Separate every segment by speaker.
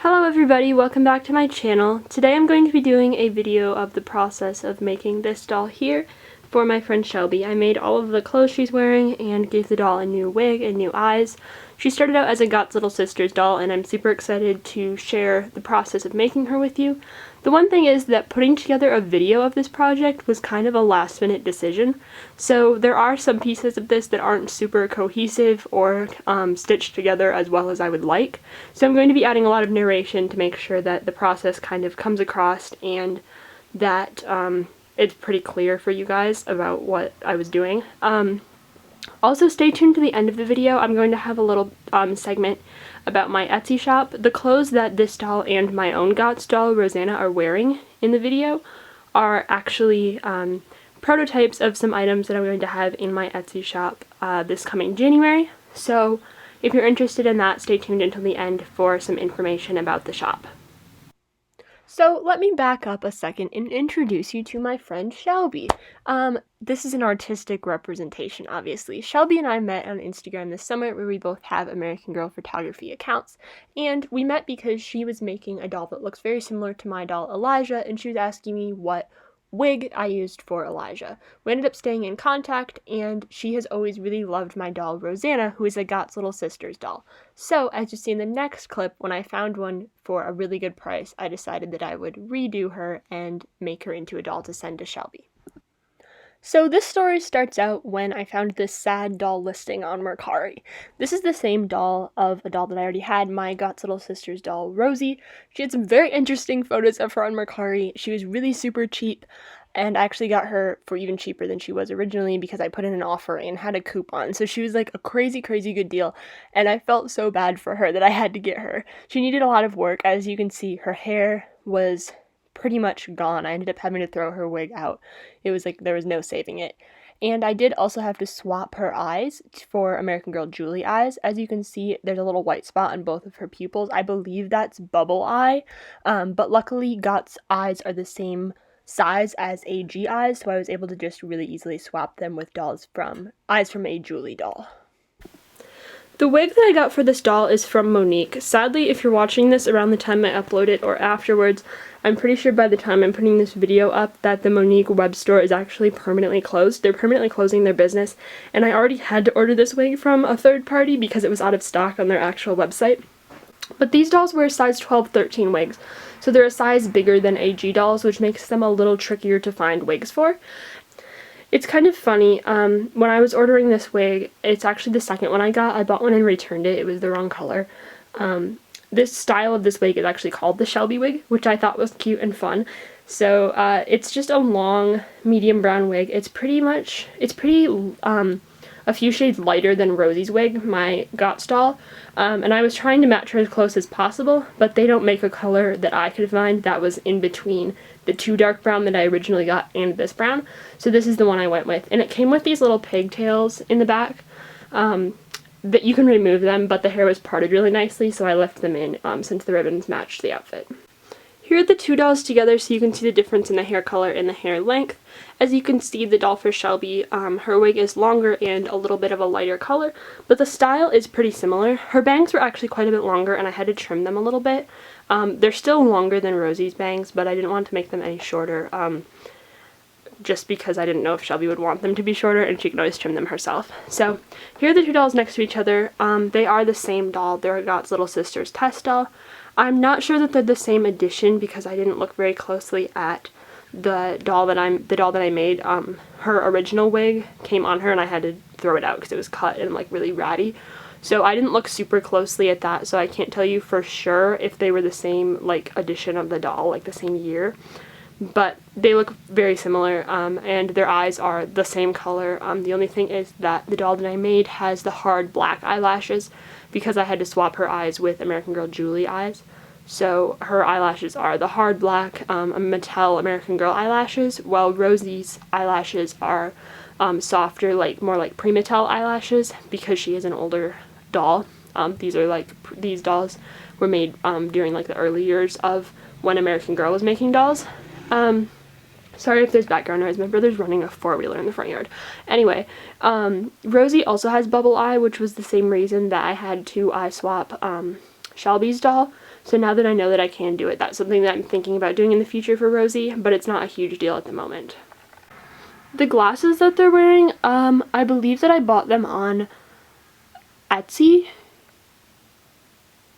Speaker 1: Hello everybody, welcome back to my channel. Today I'm going to be doing a video of the process of making this doll here for my friend Shelby. I made all of the clothes she's wearing and gave the doll a new wig and new eyes. She started out as a Got's Little Sisters doll and I'm super excited to share the process of making her with you. The one thing is that putting together a video of this project was kind of a last minute decision, so there are some pieces of this that aren't super cohesive or stitched together as well as I would like. So I'm going to be adding a lot of narration to make sure that the process kind of comes across and that it's pretty clear for you guys about what I was doing. Also stay tuned to the end of the video. I'm going to have a little segment about my Etsy shop. The clothes that this doll and my own Got's doll, Rosanna, are wearing in the video are actually prototypes of some items that I'm going to have in my Etsy shop this coming January. So if you're interested in that, stay tuned until the end for some information about the shop. So let me back up a second and introduce you to my friend Shelby. This is an artistic representation, obviously. Shelby and I met on Instagram this summer where we both have American Girl photography accounts, and we met because she was making a doll that looks very similar to my doll Elijah, and she was asking me what wig I used for Elijah. We ended up staying in contact, and she has always really loved my doll Rosanna, who is a Got's Little Sisters doll. So, as you see in the next clip, when I found one for a really good price, I decided that I would redo her and make her into a doll to send to Shelby. So this story starts out when I found this sad doll listing on Mercari. This is the same doll of a doll that I already had, my Got's Little Sisters doll, Rosie. She had some very interesting photos of her on Mercari. She was really super cheap, and I actually got her for even cheaper than she was originally because I put in an offer and had a coupon. So she was like a crazy, crazy good deal, and I felt so bad for her that I had to get her. She needed a lot of work. As you can see, her hair was pretty much gone. I ended up having to throw her wig out. It was like there was no saving it. And I did also have to swap her eyes for American Girl Julie eyes. As you can see, there's a little white spot on both of her pupils. I believe that's bubble eye, but luckily Got's eyes are the same size as AG eyes, so I was able to just really easily swap them with eyes from a Julie doll. The wig that I got for this doll is from Monique. Sadly, if you're watching this around the time I upload it or afterwards, I'm pretty sure by the time I'm putting this video up that the Monique web store is actually permanently closed. They're permanently closing their business, and I already had to order this wig from a third party because it was out of stock on their actual website. But these dolls were size 12-13 wigs, so they're a size bigger than AG dolls, which makes them a little trickier to find wigs for. It's kind of funny, when I was ordering this wig, it's actually the second one I got. I bought one and returned it. It was the wrong color. This style of this wig is actually called the Shelby wig, which I thought was cute and fun. So, it's just a long, medium brown wig. It's pretty a few shades lighter than Rosie's wig, my Got's doll, and I was trying to match her as close as possible, but they don't make a color that I could find that was in between the two dark brown that I originally got and this brown, so this is the one I went with. And it came with these little pigtails in the back, that you can remove them, but the hair was parted really nicely, so I left them in, since the ribbons matched the outfit. Here are the two dolls together so you can see the difference in the hair color and the hair length. As you can see, the doll for Shelby, her wig is longer and a little bit of a lighter color, but the style is pretty similar. Her bangs were actually quite a bit longer and I had to trim them a little bit. They're still longer than Rosie's bangs, but I didn't want to make them any shorter, just because I didn't know if Shelby would want them to be shorter and she can always trim them herself. So here are the two dolls next to each other. They are the same doll. They're a Got's Little Sisters test doll. I'm not sure that they're the same edition because I didn't look very closely at the doll that I made. Her original wig came on her and I had to throw it out because it was cut and like really ratty. So I didn't look super closely at that, so I can't tell you for sure if they were the same like edition of the doll, like the same year. But they look very similar, and their eyes are the same color. The only thing is that the doll that I made has the hard black eyelashes because I had to swap her eyes with American Girl Julie eyes. So her eyelashes are the hard black, Mattel American Girl eyelashes, while Rosie's eyelashes are softer, more like pre-Mattel eyelashes because she is an older doll. These dolls were made during like the early years of when American Girl was making dolls. Sorry if there's background noise, my brother's running a four-wheeler in the front yard. Anyway, Rosie also has bubble eye, which was the same reason that I had to eye swap Shelby's doll. So now that I know that I can do it, that's something that I'm thinking about doing in the future for Rosie, but it's not a huge deal at the moment. The glasses that they're wearing, I believe that I bought them on Etsy.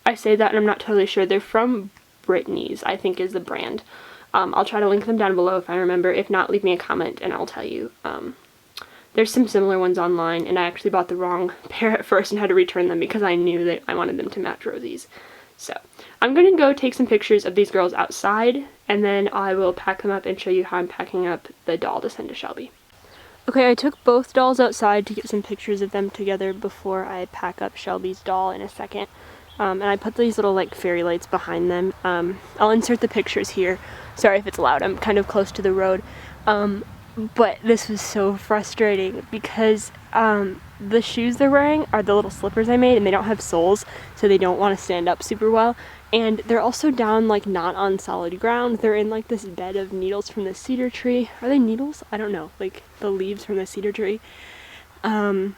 Speaker 1: I say that and I'm not totally sure. They're from Brittany's, I think is the brand. I'll try to link them down below if I remember. If not, leave me a comment and I'll tell you. There's some similar ones online, and I actually bought the wrong pair at first and had to return them because I knew that I wanted them to match Rosie's. So, I'm going to go take some pictures of these girls outside, and then I will pack them up and show you how I'm packing up the doll to send to Shelby. Okay, I took both dolls outside to get some pictures of them together before I pack up Shelby's doll in a second. And I put these little like fairy lights behind them. I'll insert the pictures here. Sorry if it's loud, I'm kind of close to the road. But this was so frustrating because the shoes they're wearing are the little slippers I made, and they don't have soles, so they don't want to stand up super well. And they're also down like not on solid ground. They're in like this bed of needles from the cedar tree. Are they needles? I don't know, like the leaves from the cedar tree. And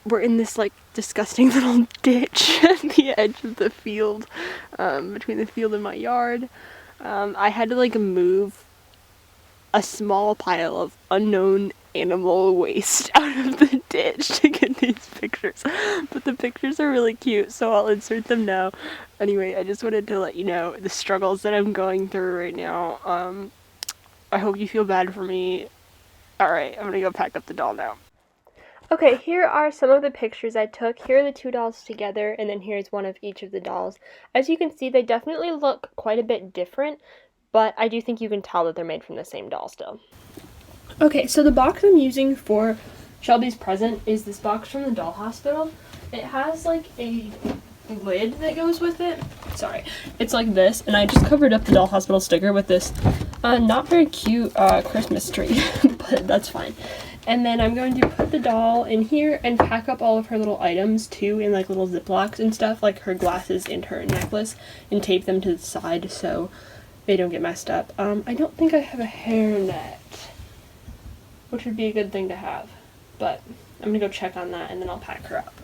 Speaker 1: we're in this like disgusting little ditch at the edge of the field, between the field and my yard. I had to like move a small pile of unknown animal waste out of the ditch to get these pictures. But the pictures are really cute, so I'll insert them now. Anyway, I just wanted to let you know the struggles that I'm going through right now. I hope you feel bad for me. Alright, I'm gonna go pack up the doll now. Okay, here are some of the pictures I took. Here are the two dolls together, and then here's one of each of the dolls. As you can see, they definitely look quite a bit different, but I do think you can tell that they're made from the same doll still. Okay, so the box I'm using for Shelby's present is this box from the doll hospital. It has like a lid that goes with it. Sorry. It's like this, and I just covered up the doll hospital sticker with this not very cute Christmas tree, but that's fine. And then I'm going to put the doll in here and pack up all of her little items too in like little Ziplocs and stuff, like her glasses and her necklace, and tape them to the side so they don't get messed up. I don't think I have a hairnet, which would be a good thing to have, but I'm gonna go check on that and then I'll pack her up.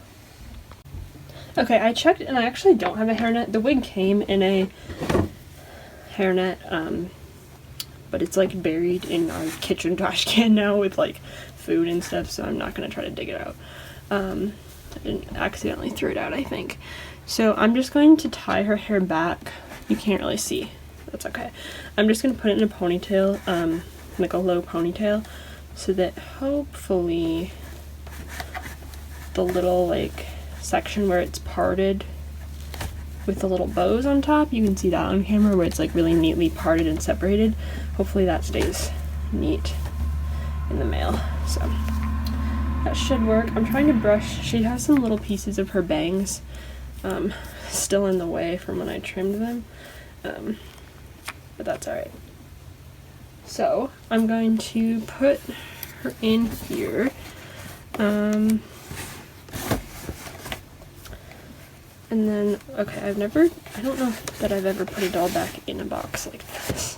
Speaker 1: Okay, I checked and I actually don't have a hairnet. The wig came in a hairnet, but it's like buried in our kitchen trash can now with like food and stuff, so I'm not gonna try to dig it out. I didn't accidentally throw it out, I think. So I'm just going to tie her hair back. You can't really see. That's okay. I'm just gonna put it in a ponytail, like a low ponytail, so that hopefully the little like section where it's parted with the little bows on top, you can see that on camera where it's like really neatly parted and separated. Hopefully that stays neat in the mail. So that should work. I'm trying to brush. She has some little pieces of her bangs still in the way from when I trimmed them, but that's alright. So I'm going to put her in here, and then, okay, I don't know that I've ever put a doll back in a box like this,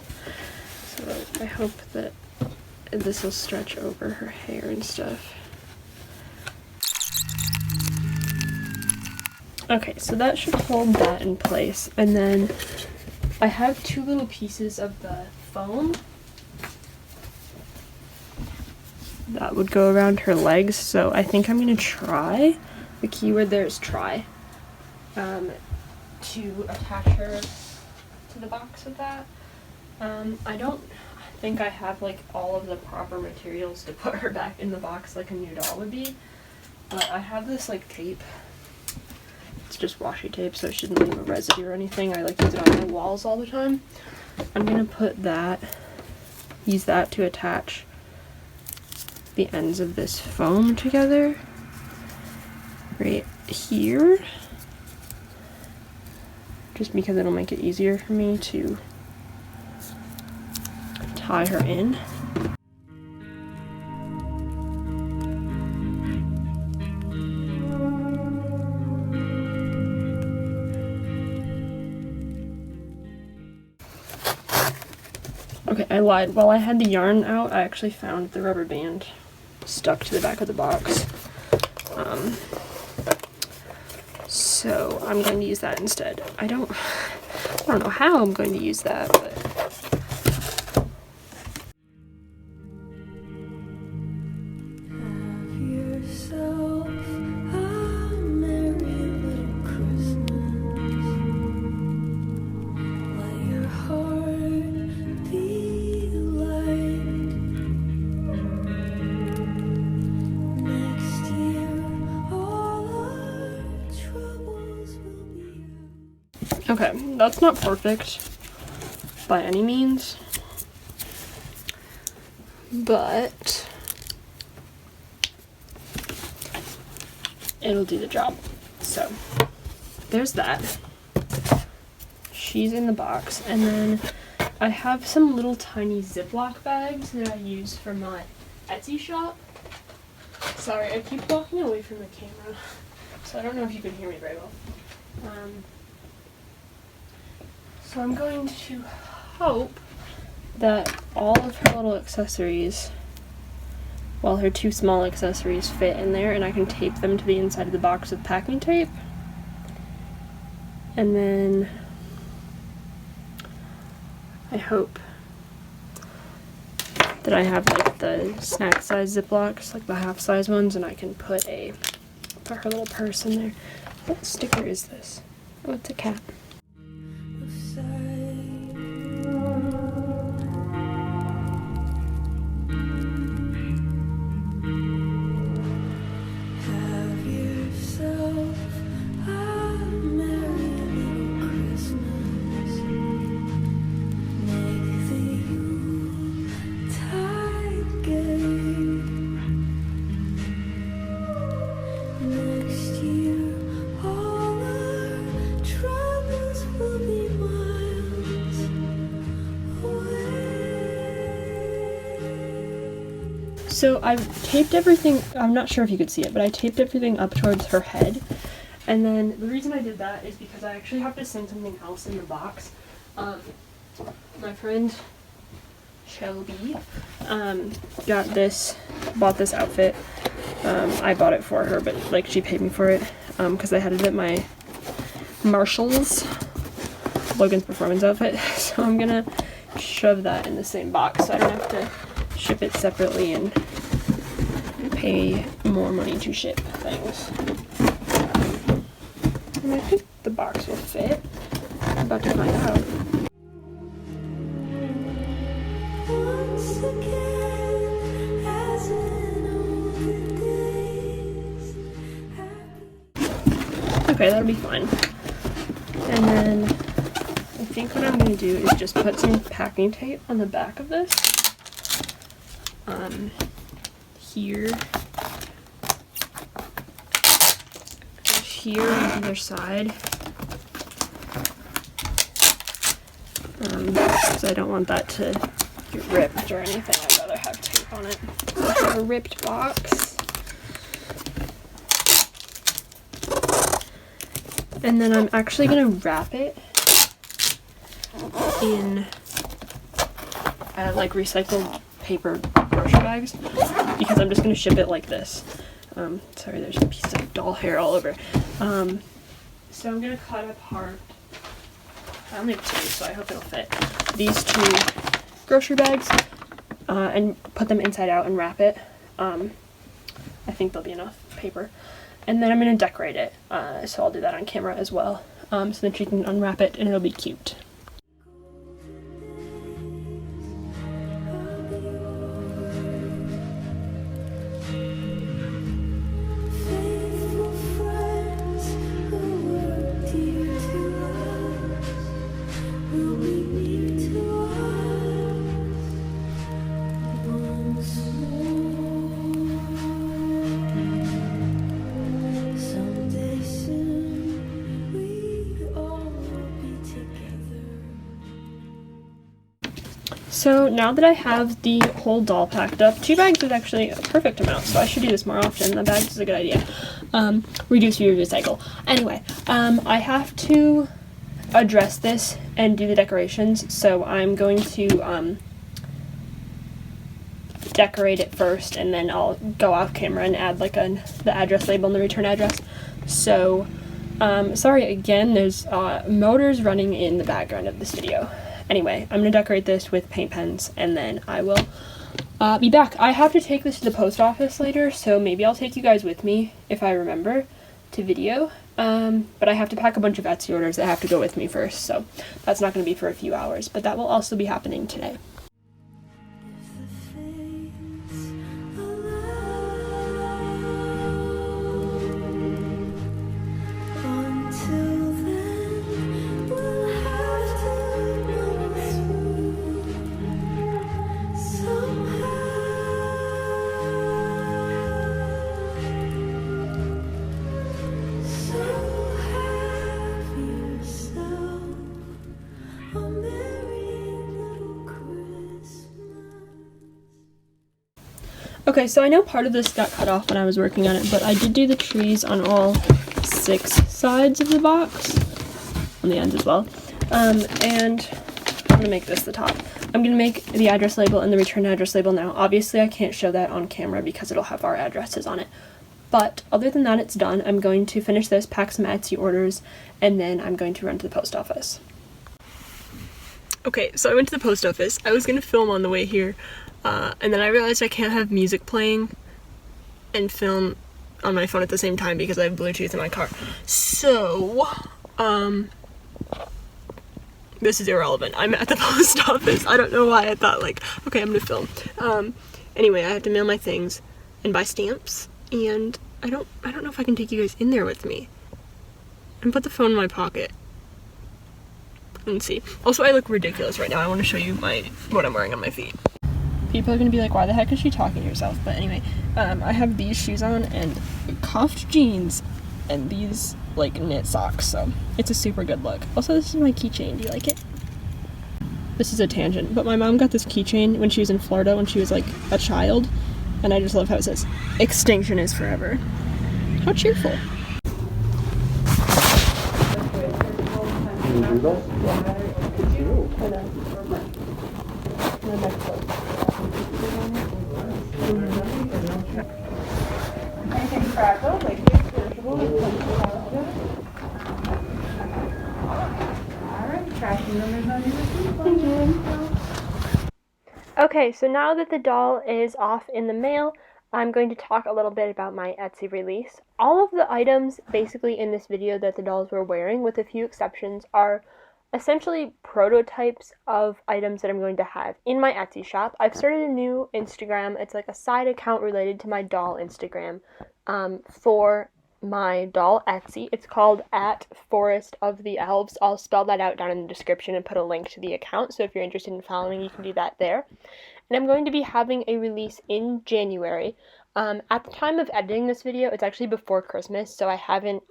Speaker 1: so I hope that this will stretch over her hair and stuff. Okay, so that should hold that in place, and then I have two little pieces of the foam that would go around her legs, so I think I'm gonna try, the keyword there is try, to attach her to the box with that. I don't think I have like all of the proper materials to put her back in the box like a new doll would be, but I have this like tape. It's just washi tape, so it shouldn't leave a residue or anything. I like use it on my walls all the time. I'm gonna put that, use that to attach the ends of this foam together right here, just because it'll make it easier for me to tie her in. Okay, I lied. While I had the yarn out, I actually found the rubber band stuck to the back of the box. So I'm going to use that instead. I don't know how I'm going to use that, but okay, that's not perfect by any means, but it'll do the job. So there's that. She's in the box, and then I have some little tiny Ziploc bags that I use for my Etsy shop. Sorry, I keep walking away from the camera, so I don't know if you can hear me very well. So I'm going to hope that all of her little accessories, well, her 2 small accessories, fit in there, and I can tape them to the inside of the box with packing tape. And then I hope that I have like the snack size Ziplocs, like the half size ones, and I can put her little purse in there. What sticker is this? Oh, it's a cat. So I've taped everything, I'm not sure if you could see it, but I taped everything up towards her head. And then the reason I did that is because I actually have to send something else in the box. My friend Shelby bought this outfit. I bought it for her, but like she paid me for it because I had it at my Marshall's Logan's performance outfit. So I'm gonna shove that in the same box so I don't have to ship it separately and pay more money to ship things. And I think the box will fit. I'm about to find out. Okay, that'll be fine. And then I think what I'm going to do is just put some packing tape on the back of this. Here on either side, because I don't want that to get ripped or anything. I'd rather have tape on it. So I have a ripped box, and then I'm actually gonna wrap it in like recycled paper grocery bags, because I'm just gonna ship it like this. Sorry, there's a piece of doll hair all over. So I'm gonna cut apart, I only have 2, so I hope it'll fit, these 2 grocery bags, and put them inside out and wrap it. I think there'll be enough paper. And then I'm gonna decorate it, so I'll do that on camera as well, so that you can unwrap it and it'll be cute. So now that I have the whole doll packed up, 2 bags is actually a perfect amount, so I should do this more often. The bags is a good idea. Reduce, reuse, recycle. Anyway, I have to address this and do the decorations, so I'm going to decorate it first, and then I'll go off camera and add like the address label and the return address. So Sorry again, there's motors running in the background of this video. Anyway, I'm going to decorate this with paint pens, and then I will be back. I have to take this to the post office later, so maybe I'll take you guys with me, if I remember, to video. But I have to pack a bunch of Etsy orders that have to go with me first, so that's not going to be for a few hours, but that will also be happening today. Okay, so I know part of this got cut off when I was working on it, but I did do the trees on all 6 sides of the box, on the ends as well, and I'm going to make this the top. I'm going to make the address label and the return address label now. Obviously, I can't show that on camera because it'll have our addresses on it, but other than that, it's done. I'm going to finish this, pack some Etsy orders, and then I'm going to run to the post office. Okay, so I went to the post office. I was going to film on the way here, and then I realized I can't have music playing and film on my phone at the same time because I have Bluetooth in my car. So, this is irrelevant. I'm at the post office. I don't know why I thought, like, okay, I'm gonna film. Anyway, I have to mail my things and buy stamps, and I don't know if I can take you guys in there with me. And put the phone in my pocket. Let's see. Also, I look ridiculous right now. I want to show you what I'm wearing on my feet. People are going to be like, why the heck is she talking to herself? But anyway, I have these shoes on and cuffed jeans and these, like, knit socks, so it's a super good look. Also, this is my keychain. Do you like it? This is a tangent, but my mom got this keychain when she was in Florida when she was, like, a child, and I just love how it says, "Extinction is forever." How cheerful.
Speaker 2: Can you do that?
Speaker 3: Anything crackled, like perishable, alright, tracking numbers on your receipt.
Speaker 1: Okay, so now that the doll is off in the mail, I'm going to talk a little bit about my Etsy release. All of the items basically in this video that the dolls were wearing, with a few exceptions, are essentially prototypes of items that I'm going to have in my Etsy shop. I've started a new Instagram. It's like a side account related to my doll Instagram for my doll Etsy. It's called @ForestOfTheElves. I'll spell that out down in the description and put a link to the account, so if you're interested in following, you can do that there. And I'm going to be having a release in January. At the time of editing this video, it's actually before Christmas, so I haven't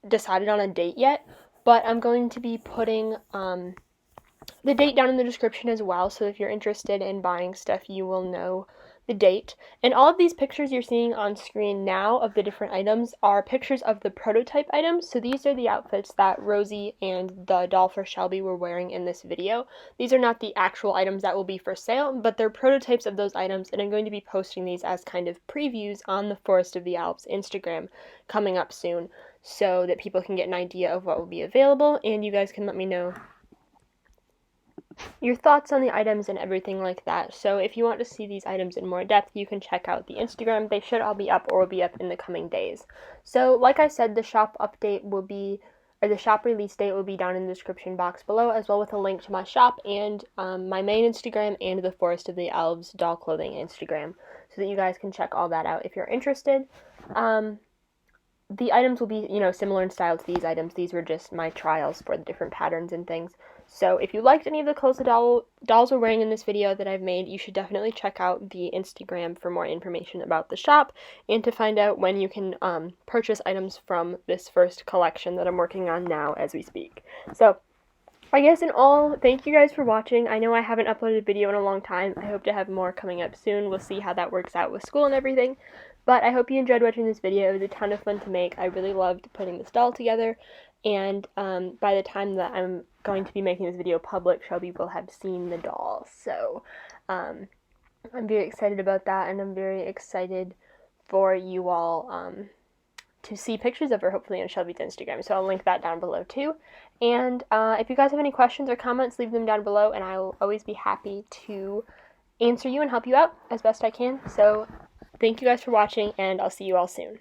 Speaker 1: decided on a date yet, but I'm going to be putting the date down in the description as well, so if you're interested in buying stuff, you will know the date. And all of these pictures you're seeing on screen now of the different items are pictures of the prototype items. So these are the outfits that Rosie and the doll for Shelby were wearing in this video. These are not the actual items that will be for sale, but they're prototypes of those items, and I'm going to be posting these as kind of previews on the Forest of the Elves Instagram coming up soon, so that people can get an idea of what will be available, and you guys can let me know your thoughts on the items and everything like that. So if you want to see these items in more depth, you can check out the Instagram. They should all be up or will be up in the coming days. So like I said, the shop update will be, or the shop release date will be down in the description box below, as well with a link to my shop and my main Instagram and the Forest of the Elves doll clothing Instagram, so that you guys can check all that out if you're interested. The items will be, similar in style to these items. These were just my trials for the different patterns and things. So if you liked any of the clothes the dolls were wearing in this video that I've made, you should definitely check out the Instagram for more information about the shop and to find out when you can purchase items from this first collection that I'm working on now as we speak. So I guess in all, thank you guys for watching. I know I haven't uploaded a video in a long time. I hope to have more coming up soon. We'll see how that works out with school and everything. But I hope you enjoyed watching this video. It was a ton of fun to make. I really loved putting this doll together. And by the time that I'm going to be making this video public, Shelby will have seen the doll. So I'm very excited about that, and I'm very excited for you all to see pictures of her, hopefully, on Shelby's Instagram. So I'll link that down below too. And if you guys have any questions or comments, leave them down below, and I will always be happy to answer you and help you out as best I can. So thank you guys for watching, and I'll see you all soon.